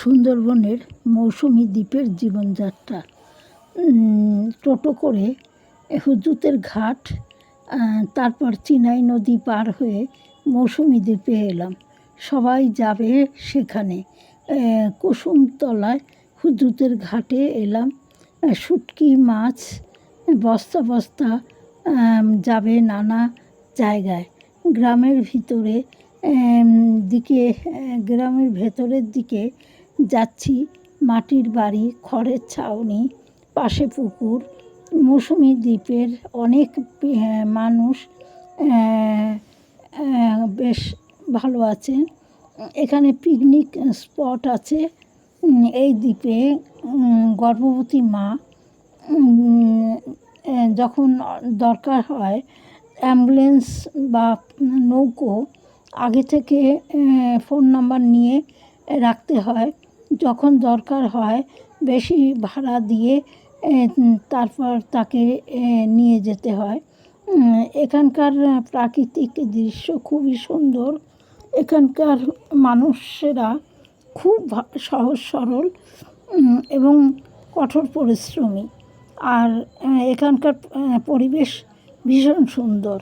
সুন্দরবনের মৌসুমী দ্বীপের জীবনযাত্রা। টোটো করে হুজুতের ঘাট, তারপর চিনাই নদী পার হয়ে মৌসুমী দ্বীপে এলাম। সবাই যাবে সেখানে। কুসুমতলায় হুজুতের ঘাটে এলাম। শুটকি মাছ বস্তা বস্তা যাবে নানা জায়গায়। গ্রামের ভেতরের দিকে যাচ্ছি। মাটির বাড়ি, খড়ের ছাউনি, পাশে পুকুর। মৌসুমী দ্বীপের অনেক মানুষ বেশ ভালো আছে। এখানে পিকনিক স্পট আছে। এই দ্বীপে গর্ভবতী মা যখন দরকার হয় অ্যাম্বুলেন্স বা নৌকো আগে থেকে ফোন নাম্বার নিয়ে রাখতে হয়। যখন দরকার হয় বেশি ভাড়া দিয়ে তারপর তাকে নিয়ে যেতে হয়। এখানকার প্রাকৃতিক দৃশ্য খুবই সুন্দর। এখানকার মানুষেরা খুব সহজ সরল এবং কঠোর পরিশ্রমী। আর এখানকার পরিবেশ ভীষণ সুন্দর।